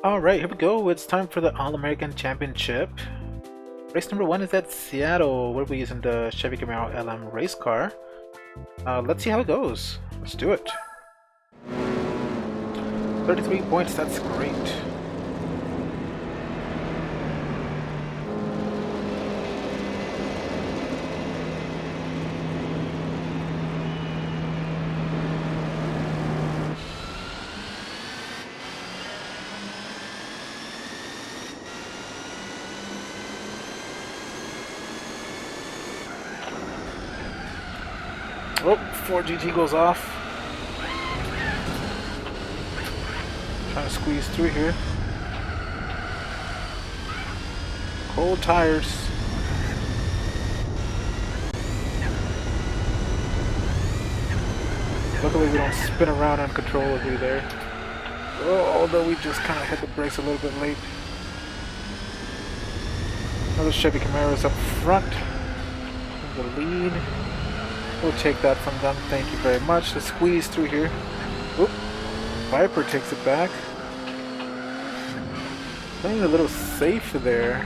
Alright, here we go. It's time for the All-American Championship. Race number 1 is at Seattle, where we're using the Chevy Camaro LM race car. Let's see how it goes. Let's do it. 33 points, that's great. Oh, 4GT goes off. Trying to squeeze through here. Cold tires. Luckily we don't spin around uncontrollably there. Oh, although we just kind of hit the brakes a little bit late. Another Chevy Camaro is up front. In the lead. We'll take that from them, thank you very much. Let's squeeze through here. Oop. Viper takes it back. Playing a little safe there.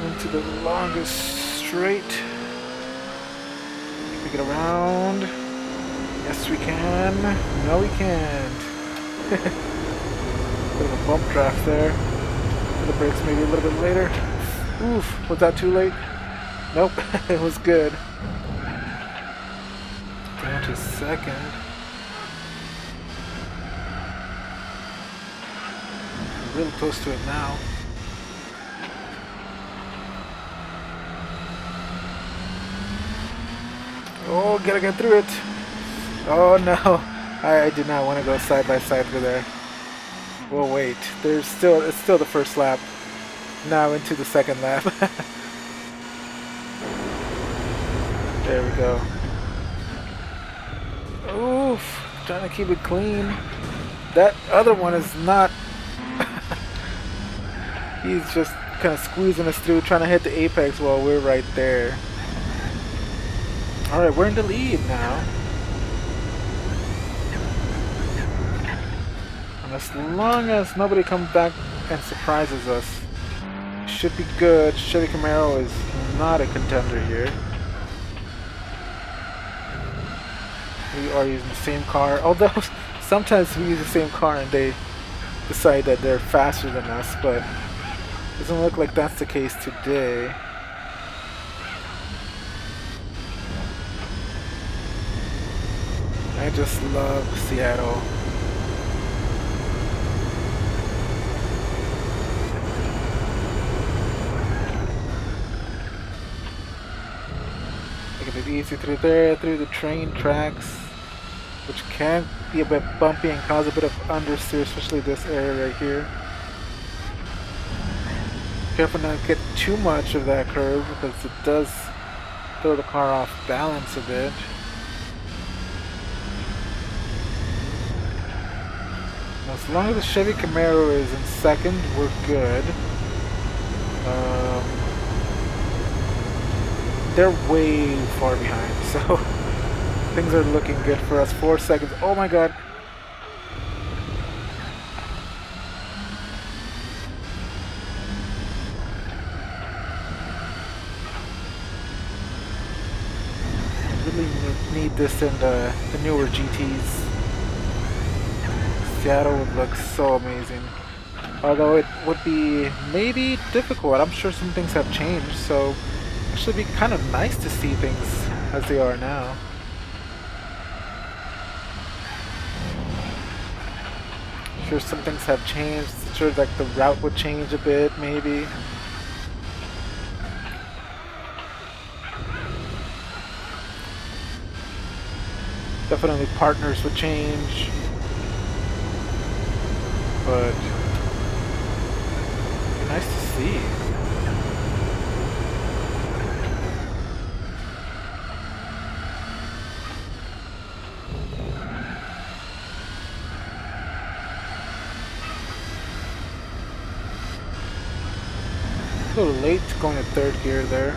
Into the longest straight. Can we get around? Yes we can. No we can't. Bit of a bump draft there. The brakes maybe a little bit later. Oof, was that too late? Nope, it was good. Down to second. Really close to it now. Oh, gotta get through it. Oh no, I do not want to go side by side for there. Well, wait. It's still the first lap. Now into the second lap. There we go. Oof, trying to keep it clean. That other one is not. He's just kind of squeezing us through, trying to hit the apex while we're right there. Alright, we're in the lead now. And as long as nobody comes back and surprises us, should be good. Chevy Camaro is not a contender here. We are using the same car, although sometimes we use the same car and they decide that they're faster than us, but it doesn't look like that's the case today. I just love Seattle. Making it easy through there, through the train tracks, which can be a bit bumpy and cause a bit of understeer, especially this area right here. Careful not to get too much of that curve because it does throw the car off balance a bit. As long as the Chevy Camaro is in second, we're good. They're way far behind, so things are looking good for us. 4 seconds. Oh my god. Really need this in the newer GTs. Seattle would look so amazing. Although it would be maybe difficult. I'm sure some things have changed, so it should be kind of nice to see things as they are now. I'm sure some things have changed. I'm sure like the route would change a bit, maybe. Definitely partners would change. But it'd be nice to see. A little late going to third gear there.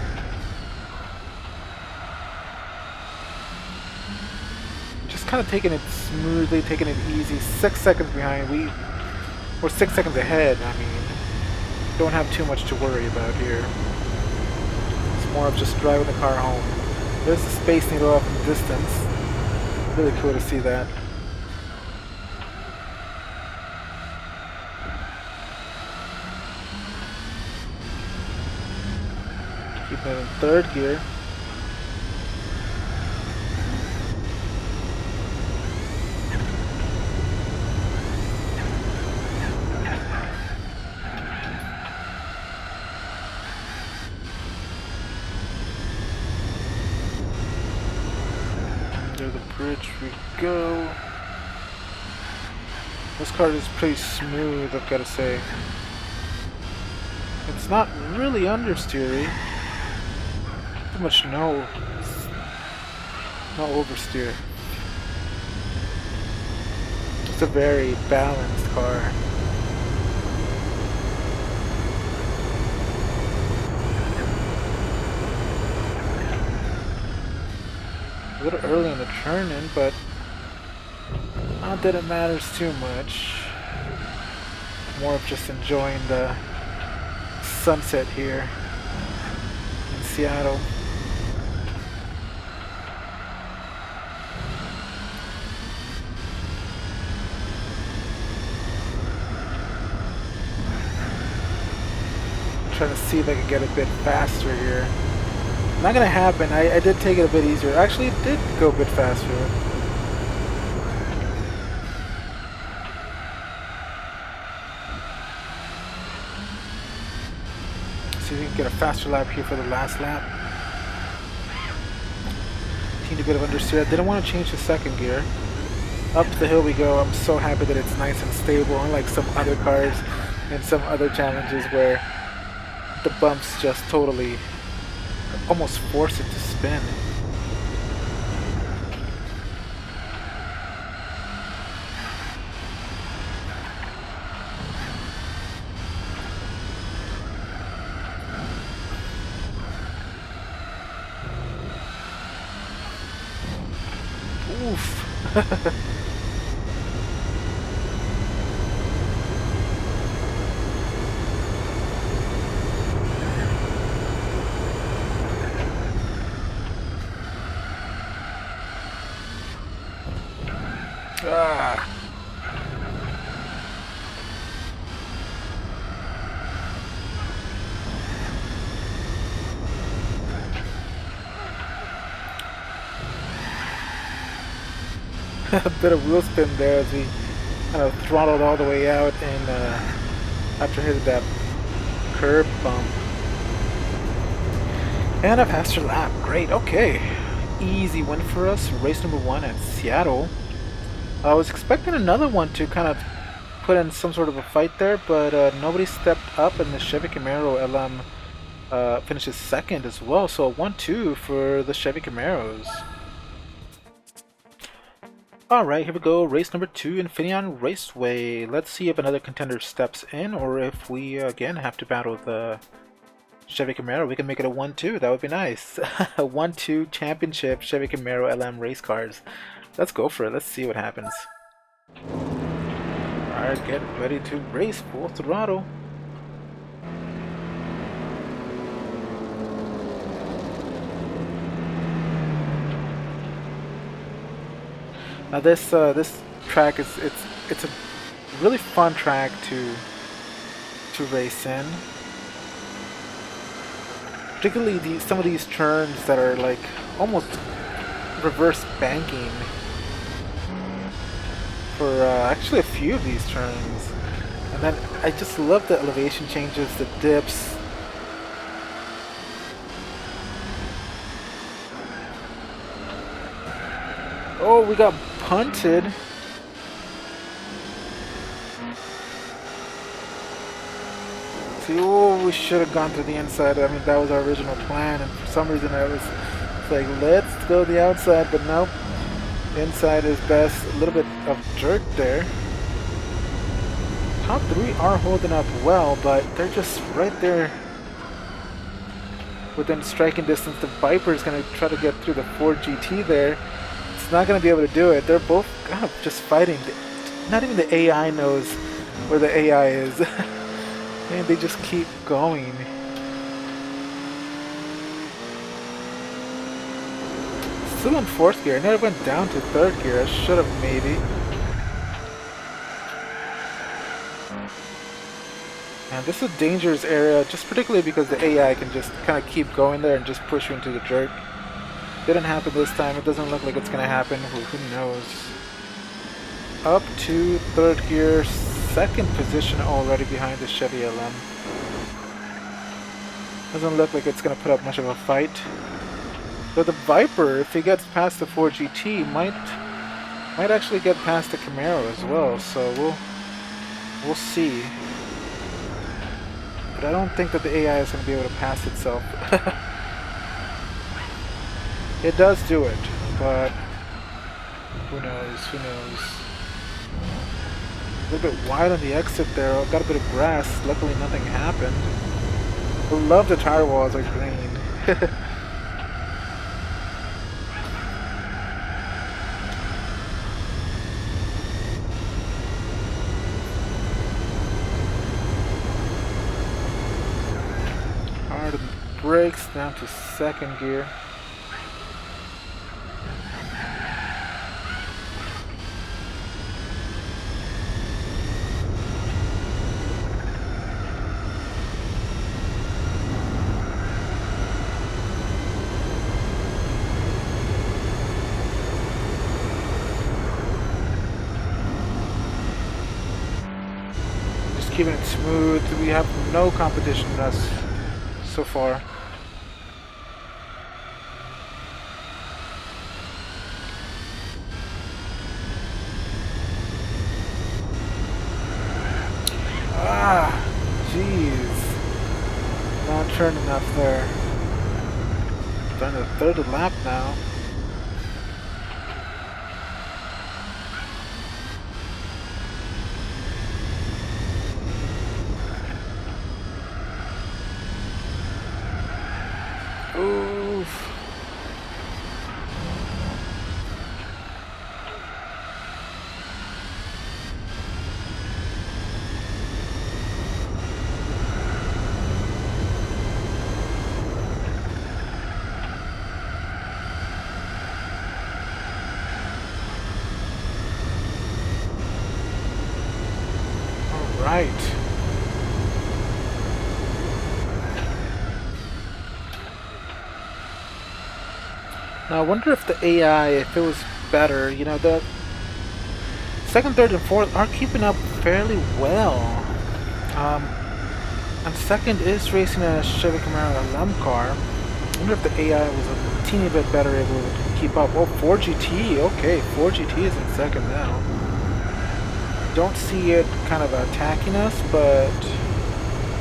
Just kind of taking it smoothly, taking it easy. 6 seconds behind. We're 6 seconds ahead. I mean, don't have too much to worry about here. It's more of just driving the car home. There's the Space Needle up in the distance. Really cool to see that. Keep it in 3rd gear. Under the bridge we go. This car is pretty smooth, I've got to say. It's not really understeery. Pretty much no oversteer. It's a very balanced car. A little early on the turn-in, but not that it matters too much. More of just enjoying the sunset here in Seattle. Trying to see if I can get a bit faster here. Not gonna happen. I did take it a bit easier. Actually, it did go a bit faster. See if we can get a faster lap here for the last lap. Teeny bit of understeer. I didn't want to change the 2nd gear. Up the hill we go. I'm so happy that it's nice and stable, unlike some other cars and some other challenges where the bumps just totally almost force it to spin. Oof. Ah. A bit of wheel spin there as we kind of throttled all the way out and after hitting that curb bump. And a faster lap. Great. Okay. Easy win for us. Race number 1 at Seattle. I was expecting another one to kind of put in some sort of a fight there, but nobody stepped up, and the Chevy Camaro LM finishes 2nd as well. So a 1-2 for the Chevy Camaros. Alright, here we go. Race number 2, Infineon Raceway. Let's see if another contender steps in, or if we again have to battle the Chevy Camaro. We can make it a 1-2. That would be nice. A 1-2 championship Chevy Camaro LM race cars. Let's go for it. Let's see what happens. Alright, get ready to race full throttle. Now this track is it's a really fun track to race in. Particularly some of these turns that are like almost reverse banking. For actually a few of these turns, and then I just love the elevation changes, the dips. Oh, we got punted. See, oh, we should have gone to the inside. I mean, that was our original plan, and for some reason I was like, let's go the outside, but nope. Inside is best. A little bit of jerk there. Top 3 are holding up well, but they're just right there within striking distance. The Viper is going to try to get through the Ford GT there. It's not going to be able to do it. They're both kind of just fighting. Not even the AI knows where the AI is. And they just keep going. Still in 4th gear. I never went down to 3rd gear. I should have maybe. And this is a dangerous area, just particularly because the AI can just kind of keep going there and just push you into the dirt. Didn't happen this time. It doesn't look like it's going to happen. Who knows? Up to 3rd gear, 2nd position already behind the Chevy LM. Doesn't look like it's going to put up much of a fight. But the Viper, if he gets past the 4GT, might actually get past the Camaro as well. So we'll see. But I don't think that the AI is going to be able to pass itself. It does do it, but who knows, who knows. A little bit wide on the exit there. I've got a bit of grass. Luckily nothing happened. I love the tire walls are green. Hard on the brakes, down to 2nd gear. Keeping it smooth. We have no competition with us so far. Ah, jeez. Not turned enough there. Done the 3rd lap now. Oof. All right. Now I wonder if the AI, if it was better, you know, the 2nd, 3rd, and 4th are keeping up fairly well. And 2nd is racing a Chevy Camaro LM car. I wonder if the AI was a teeny bit better able to keep up. Oh, 4GT, okay, 4GT is in 2nd now. Don't see it kind of attacking us, but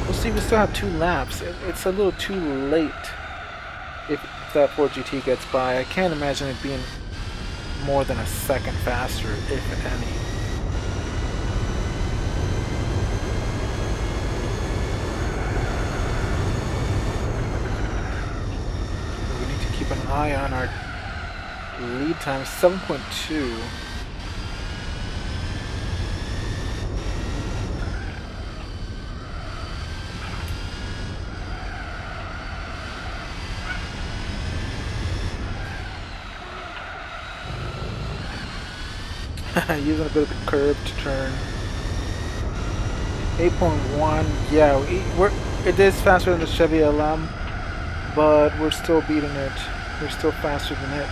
we'll see. We still have 2 laps. It's a little too late if that 4GT gets by. I can't imagine it being more than a 2nd faster, if any. We need to keep an eye on our lead time, 7.2. Using a bit of the curb to turn. 8.1, yeah, it is faster than the Chevy LM, but we're still beating it. We're still faster than it.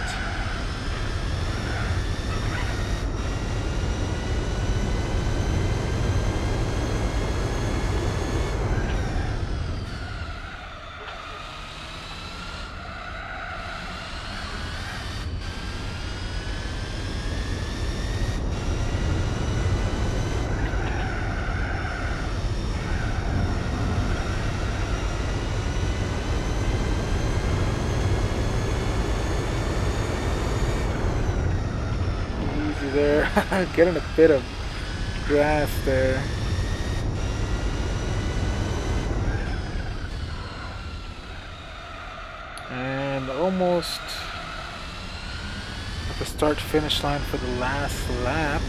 There, getting a bit of grass there. And almost at the start-finish line for the last lap.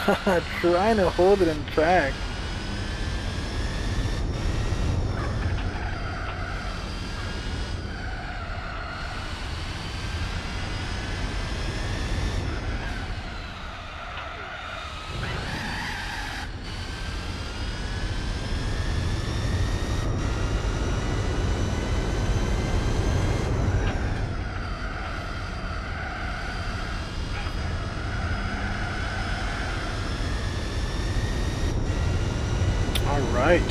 Trying to hold it in track. Right.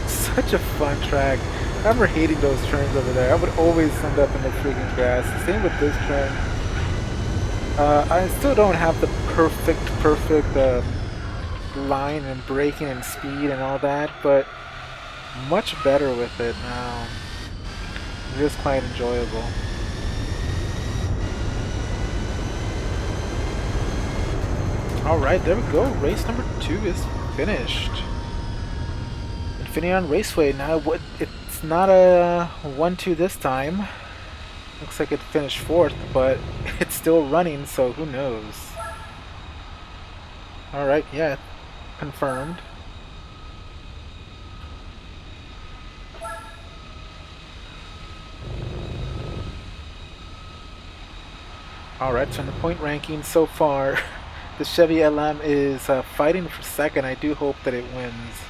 Such a fun track. I remember hating those turns over there. I would always end up in the freaking grass. Same with this turn. I still don't have the perfect line and braking and speed and all that, but much better with it now. It is quite enjoyable. Alright, there we go. Race number 2 is finished. Infineon Raceway. Now, it's not a 1-2 this time. Looks like it finished 4th, but it's still running, so who knows. Alright, yeah, confirmed. Alright, so in the point ranking so far, the Chevy LM is fighting for second. I do hope that it wins.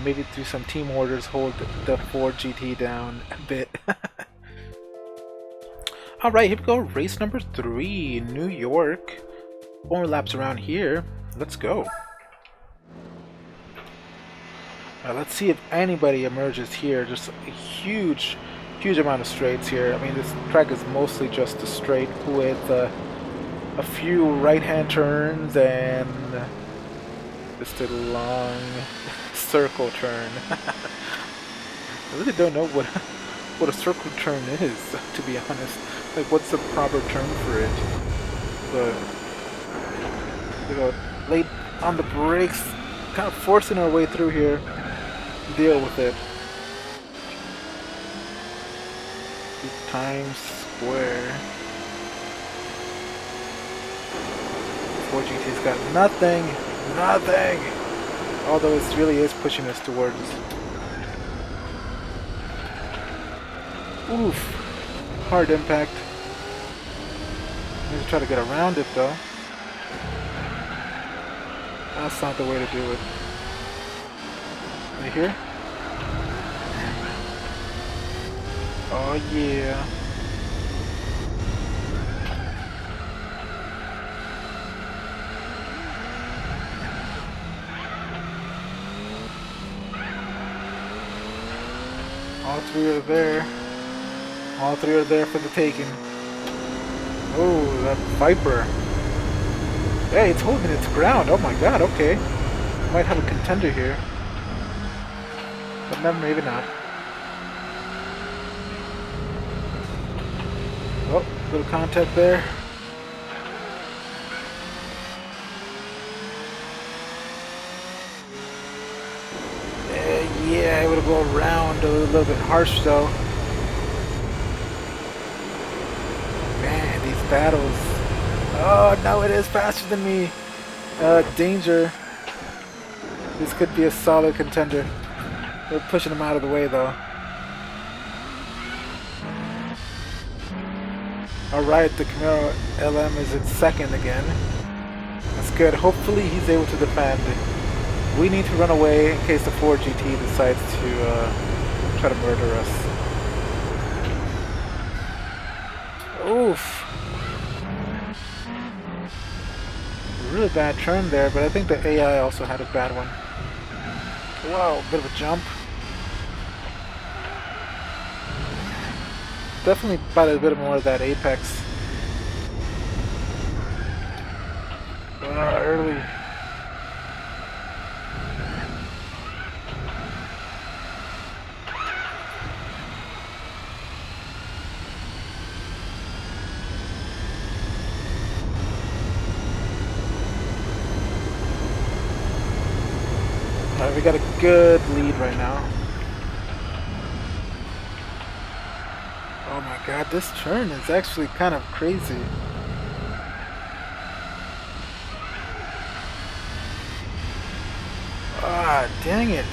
Maybe through some team orders hold the Ford GT down a bit. Alright, here we go. Race number 3, New York. 4 laps around here. Let's go. Let's see if anybody emerges here. Just a huge amount of straights here. I mean, this track is mostly just a straight with a few right-hand turns and just a long circle turn. I really don't know what a circle turn is, to be honest. Like, what's the proper term for it? But we go late on the brakes, kind of forcing our way through here. Deal with it. Times Square. Ford GT's got nothing. Although it really is pushing us towards. Oof. Hard impact. Maybe try to get around it though. That's not the way to do it. Right here? Oh yeah. All 3 are there. All 3 are there for the taking. Oh, that Viper. Hey, it's holding its ground. Oh my god, okay. Might have a contender here. But maybe not. Oh, little contact there. Yeah, it would go around a little bit harsh though. Man, these battles. Oh, no, it is faster than me. Danger. This could be a solid contender. We're pushing him out of the way though. Alright, the Camaro LM is in second again. That's good. Hopefully he's able to defend. We need to run away in case the Ford GT decides to try to murder us. Oof. Really bad turn there, but I think the AI also had a bad one. Wow, bit of a jump. Definitely bought a bit more of that apex. Early. We got a good lead right now. Oh my god, this turn is actually kind of crazy. Ah, dang it.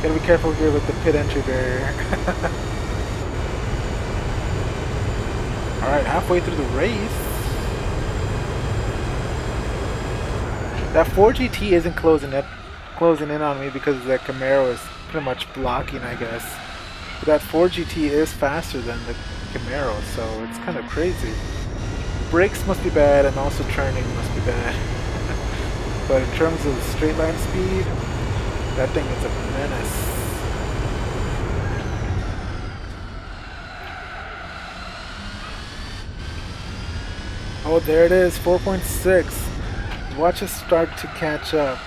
Gotta be careful here with the pit entry barrier. Alright, halfway through the race. That 4GT isn't closing in on me because that Camaro is pretty much blocking, I guess. But that 4GT is faster than the Camaro, so it's kind of crazy. Brakes must be bad, and also turning must be bad. But in terms of straight line speed, that thing is a menace. Oh, there it is, 4.6. Watch us start to catch up.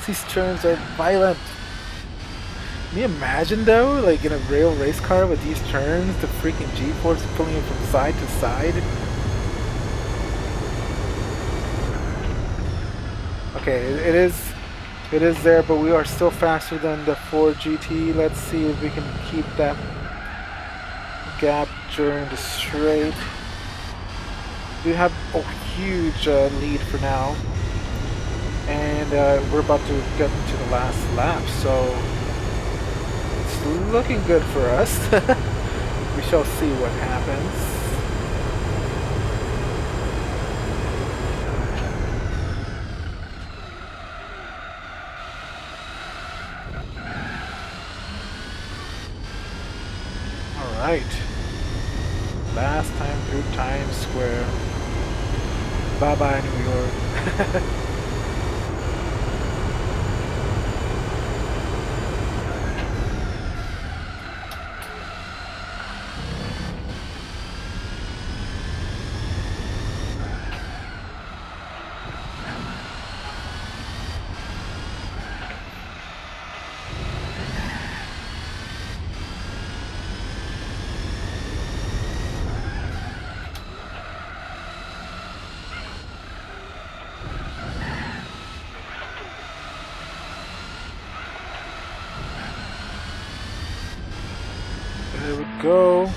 These turns are violent. Can you imagine though, like in a real race car with these turns, the freaking G-force pulling you from side to side? Okay, it is there, but we are still faster than the 4GT. Let's see if we can keep that gap during the straight. We have a huge lead for now. And we're about to get into the last lap, so it's looking good for us. We shall see what happens. Alright. Last time through Times Square. Bye-bye, New York. There we go.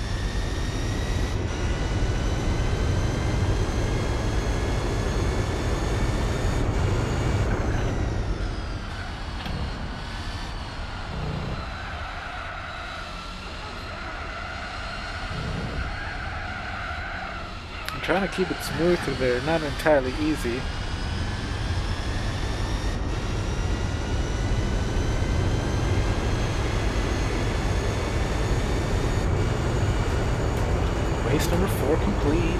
I'm trying to keep it smooth through there, not entirely easy. Race number 4 complete.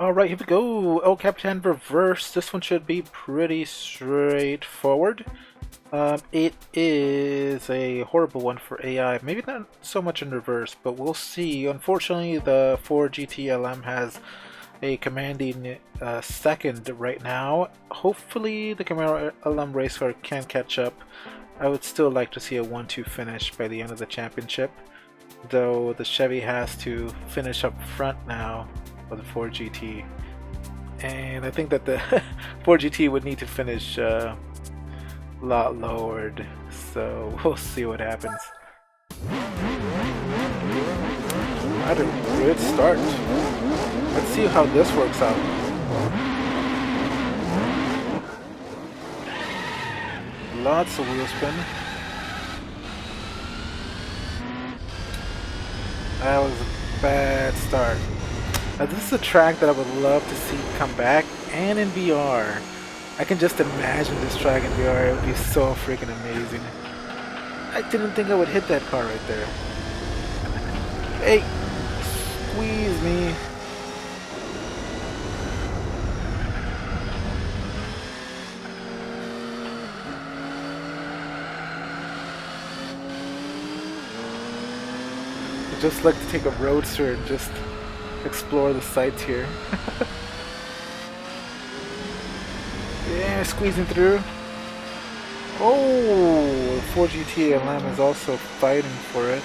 Alright, here we go. Oh, Capitan Reverse. This one should be pretty straightforward. It is a horrible one for AI. Maybe not so much in reverse, but we'll see. Unfortunately, the 4GT LM has a commanding second right now. Hopefully the Camaro LM race car can catch up. I would still like to see a 1-2 finish by the end of the championship, though the Chevy has to finish up front now for the 4GT, and I think that the 4GT would need to finish a lot lowered, so we'll see what happens. Had a good start. Let's see how this works out. Lots of wheel spin. That was a bad start. Now this is a track that I would love to see come back, and in VR. I can just imagine this track in VR. It would be so freaking amazing. I didn't think I would hit that car right there. Hey! Squeeze me. just like to take a roadster and just explore the sights here. Yeah, squeezing through. Oh, the 4 GT LM is also fighting for it.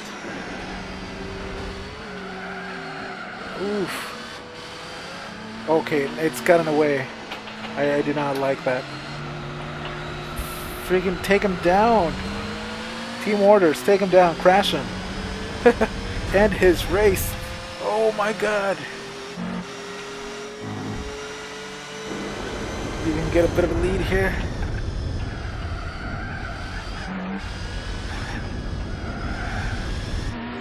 Oof. Okay, it's gotten away. I do not like that. Freaking take him down. Team orders, take him down, crash him. End his race. Oh my god. You can get a bit of a lead here.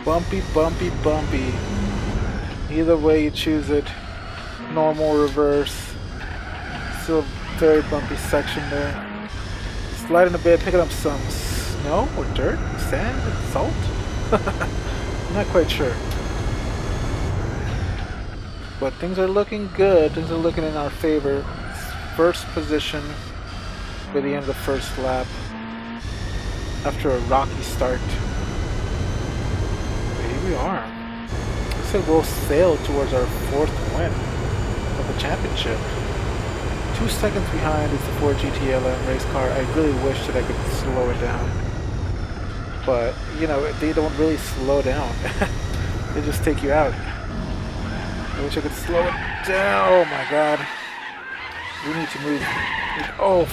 Bumpy, bumpy, bumpy. Either way you choose it. Normal, reverse. Still a very bumpy section there. Sliding a bit, picking up some snow or dirt, sand, salt. I'm not quite sure. But things are looking good. Things are looking in our favor. First position by the end of the first lap. After a rocky start. But here we are. Looks like we'll sail towards our 4th win of the championship. 2 seconds behind is the 4 GT LM race car. I really wish that I could slow it down. But, you know, they don't really slow down. They just take you out. I wish I could slow it down. Oh my god. We need to move. Oh.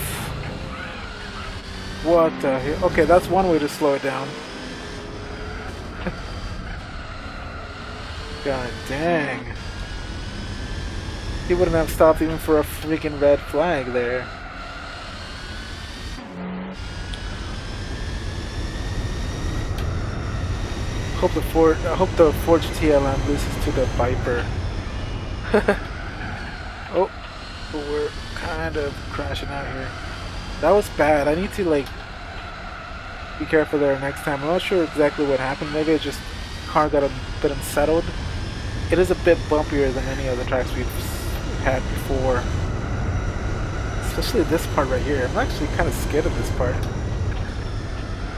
What the hell? Okay, that's one way to slow it down. God dang. He wouldn't have stopped even for a freaking red flag there. I hope the Ford GTLM loses to the Viper. Oh, but we're kind of crashing out here. That was bad. I need to like be careful there next time. I'm not sure exactly what happened. Maybe it just car got a bit unsettled. It is a bit bumpier than any other tracks we've had before. Especially this part right here. I'm actually kind of scared of this part.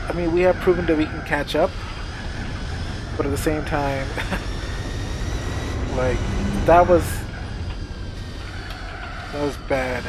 I mean, we have proven that we can catch up, but at the same time, like, that was bad.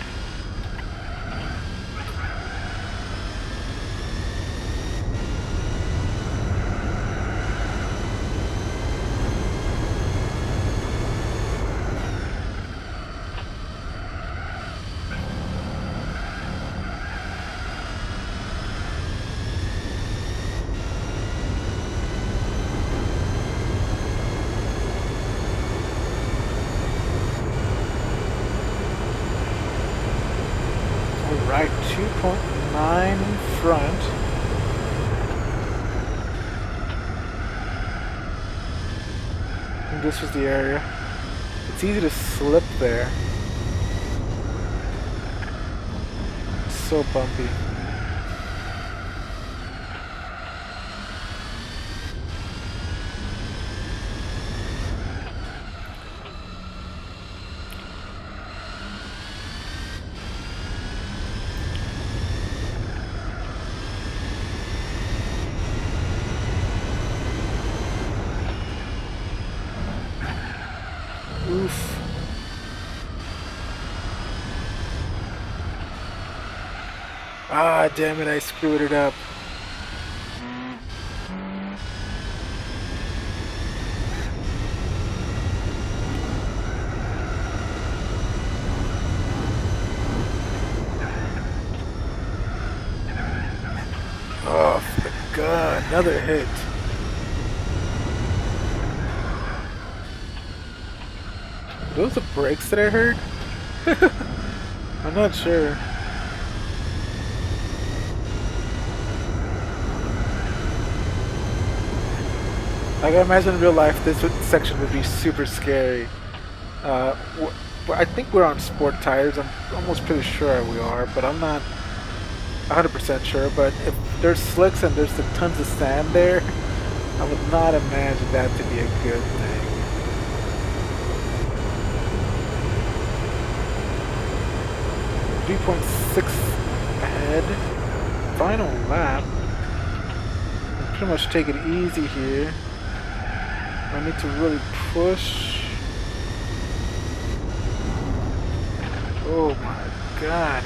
Right, 2.9 in front. And this was the area. It's easy to slip there. It's so bumpy. Oof. Ah, damn it, I screwed it up. Oh, my God, another hit. Those the brakes that I heard? I'm not sure. Like, I imagine in real life this section would be super scary. I think we're on sport tires. I'm almost pretty sure we are, but I'm not 100% sure. But if there's slicks and there's tons of sand there, I would not imagine that to be a good thing. 3.6 ahead. Final lap. Pretty much take it easy here. I need to really push. Oh my god.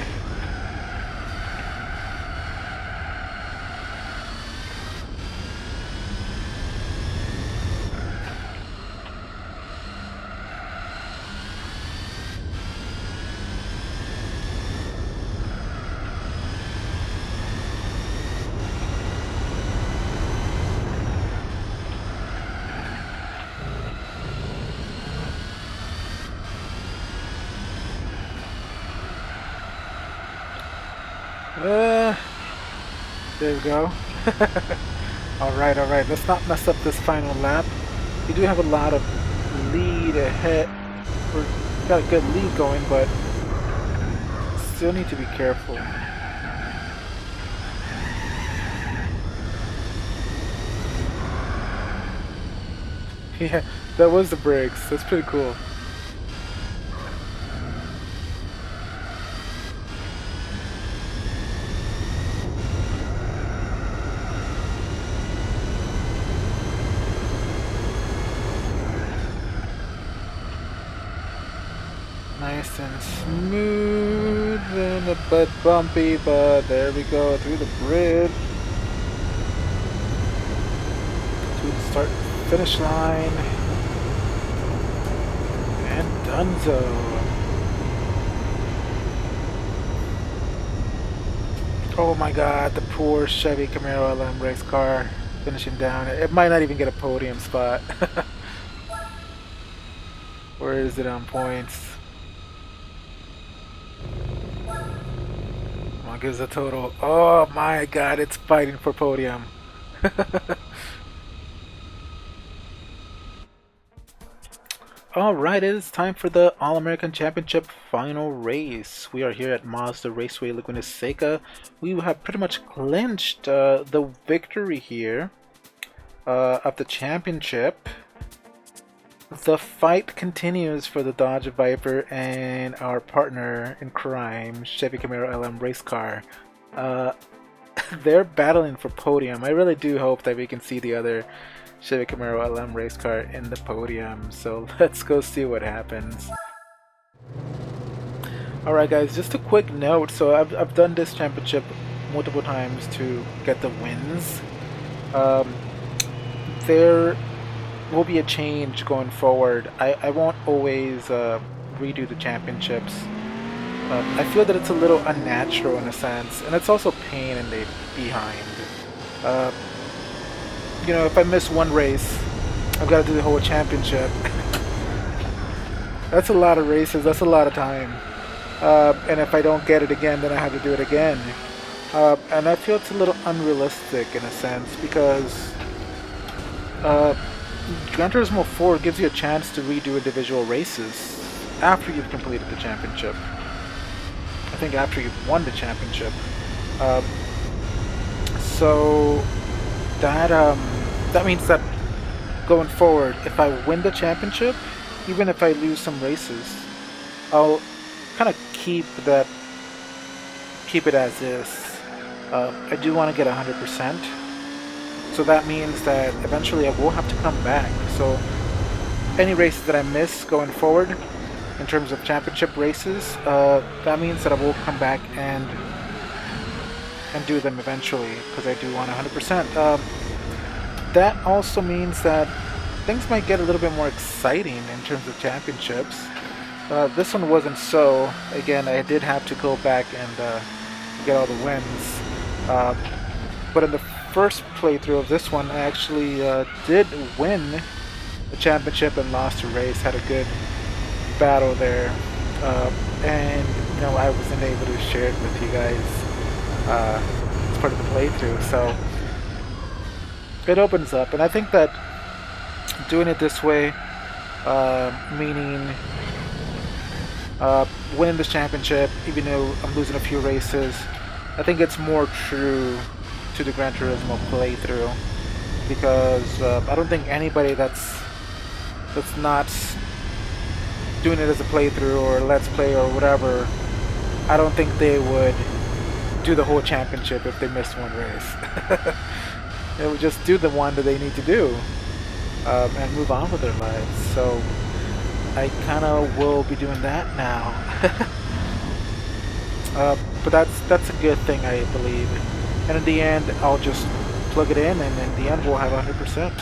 There we go. Alright, let's not mess up this final lap. We do have a lot of lead ahead. We've got a good lead going, but still need to be careful. Yeah, that was the brakes. That's pretty cool. Nice and smooth and a bit bumpy, but there we go through the bridge to the start finish line and donezo. Oh my god, the poor Chevy Camaro LM race car finishing down. It might not even get a podium spot. Where is it on points? Gives a total. Oh my god, it's fighting for podium. Alright, it is time for the All-American Championship final race. We are here at Mazda Raceway Laguna Seca. We have pretty much clinched the victory here of the championship. The fight continues for the Dodge Viper and our partner in crime, Chevy Camaro LM race car. They're battling for podium. I really do hope that we can see the other Chevy Camaro LM race car in the podium. So let's go see what happens. Alright guys, just a quick note. So I've done this championship multiple times to get the wins. There will be a change going forward. I won't always redo the championships. I feel that it's a little unnatural in a sense, and it's also pain in the behind. You know, if I miss one race, I've got to do the whole championship. That's a lot of races, that's a lot of time. And if I don't get it again, then I have to do it again. And I feel it's a little unrealistic in a sense, because Gran Turismo 4 gives you a chance to redo individual races after you've completed the championship. I think after you've won the championship. So that means that going forward, if I win the championship, even if I lose some races, I'll kind of keep it as is. I do want to get 100%. So that means that eventually I will have to come back. So any races that I miss going forward in terms of championship races, that means that I will come back and do them eventually, because I do want 100%. That also means that things might get a little bit more exciting in terms of championships. This one wasn't so. Again, I did have to go back and get all the wins. But in the first playthrough of this one, I actually did win the championship and lost a race. Had a good battle there, and you know, I wasn't able to share it with you guys as part of the playthrough. So it opens up, and I think that doing it this way, meaning winning this championship, even though I'm losing a few races, I think it's more true to the Gran Turismo playthrough, because I don't think anybody that's not doing it as a playthrough or let's play or whatever, I don't think they would do the whole championship if they missed one race. They would just do the one that they need to do. and move on with their lives. So I kind of will be doing that now. But that's a good thing, I believe. And in the end, I'll just plug it in, and in the end, we'll have 100%.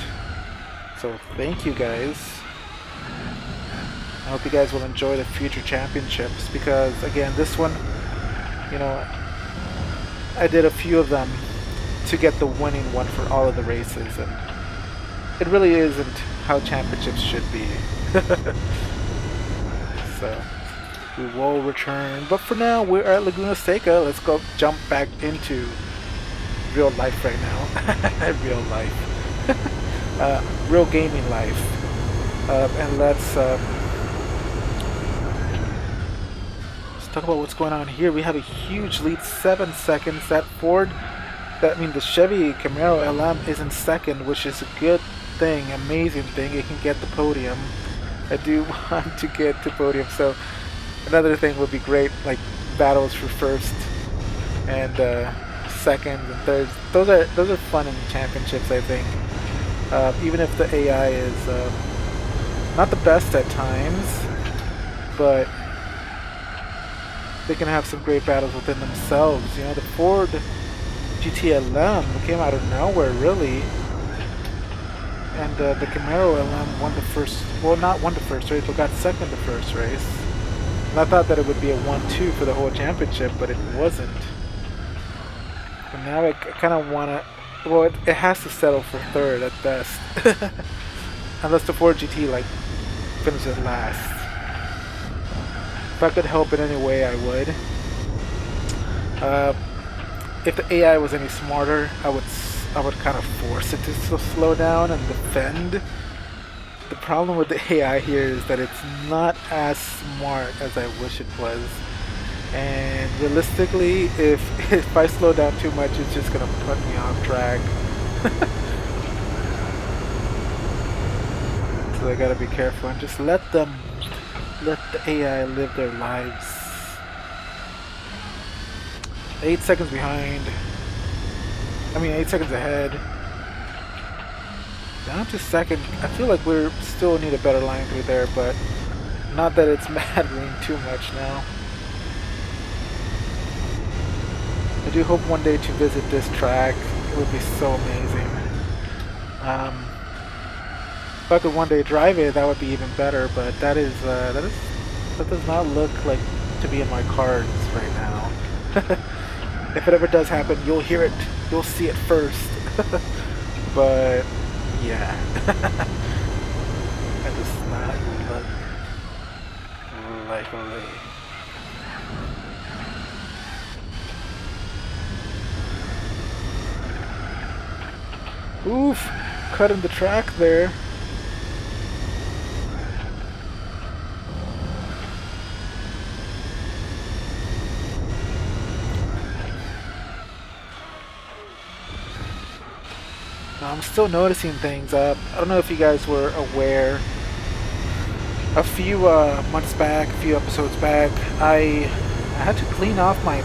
So thank you guys. I hope you guys will enjoy the future championships, because again, this one, you know, I did a few of them to get the winning one for all of the races, and it really isn't how championships should be. So we will return, but for now we're at Laguna Seca. Let's go jump back into real life right now. Real life. Real gaming life. And let's talk about what's going on here. We have a huge lead, 7 seconds. That the Chevy Camaro LM is in second, which is a good thing, amazing thing. It can get the podium. I do want to get to podium, so another thing would be great, like battles for first and seconds and thirds. Those are fun in championships, I think. Even if the AI is not the best at times, but they can have some great battles within themselves. You know, the Ford GTLM came out of nowhere, really. And the Camaro LM won the first, well, not won the first race, but got second the first race. And I thought that it would be a 1-2 for the whole championship, but it wasn't. And now I kind of want to, well, it has to settle for third at best. Unless the Ford GT, like, finishes last. If I could help in any way, I would. If the AI was any smarter, I would kind of force it to slow down and defend. The problem with the AI here is that it's not as smart as I wish it was. And realistically, if I slow down too much, it's just gonna put me off track. So I gotta be careful and just let the AI live their lives. 8 seconds behind. 8 seconds ahead. Down to second. I feel like we still need a better line through there, but not that it's mattering too much now. I do hope one day to visit this track. It would be so amazing. If I could one day drive it, that would be even better. But that does not look like to be in my cards right now. If it ever does happen, you'll hear it. You'll see it first. But yeah, that does not look likely. Oof, cutting the track there. I'm still noticing things. I don't know if you guys were aware. A few months back, a few episodes back, I had to clean off my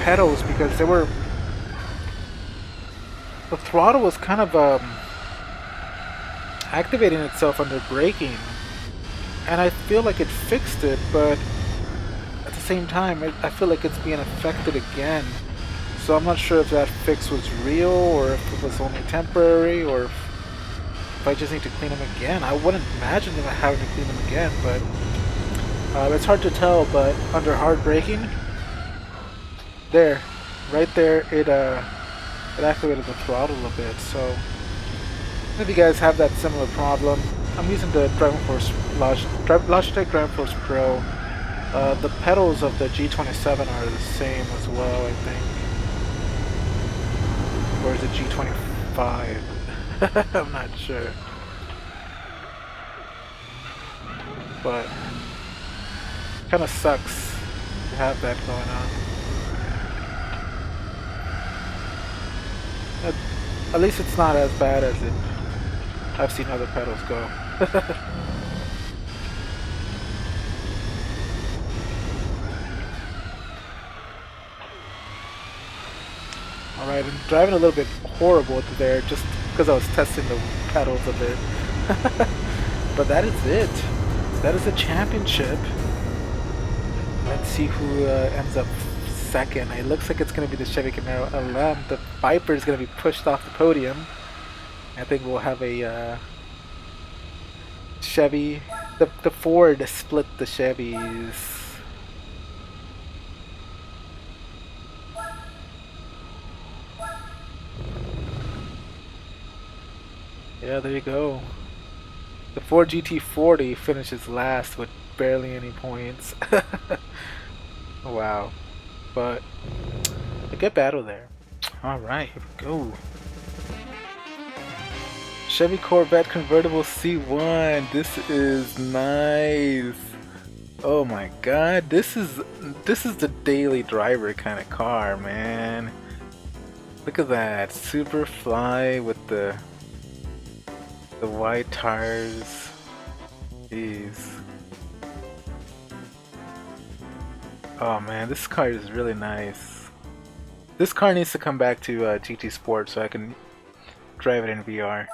pedals because the throttle was kind of activating itself under braking, and I feel like it fixed it, but at the same time, I feel like it's being affected again. So I'm not sure if that fix was real, or if it was only temporary, or if I just need to clean them again. I wouldn't imagine that I having to clean them again, but it's hard to tell. But under hard braking, right there, it activated the throttle a bit. So if you guys have that similar problem, I'm using the Logitech Driveclub Pro. The pedals of the G27 are the same as well, I think. Or is it G25? I'm not sure. But kind of sucks to have that going on. At least it's not as bad as I've seen other pedals go. Alright, I'm driving a little bit horrible there, just because I was testing the pedals a bit. But that is it. That is the championship. Let's see who ends up second. It looks like it's going to be the Chevy Camaro LM. The Viper is going to be pushed off the podium. I think we'll have a Chevy. The Ford split the Chevys. Yeah, there you go. The Ford GT40 finishes last with barely any points. Wow. But a good battle there. Alright, here we go. Chevy Corvette convertible C1. This is nice. Oh my god, this is the daily driver kind of car, man. Look at that. Super fly with the wide tires. Jeez. Oh man, this car is really nice. This car needs to come back to GT Sport so I can drive it in VR.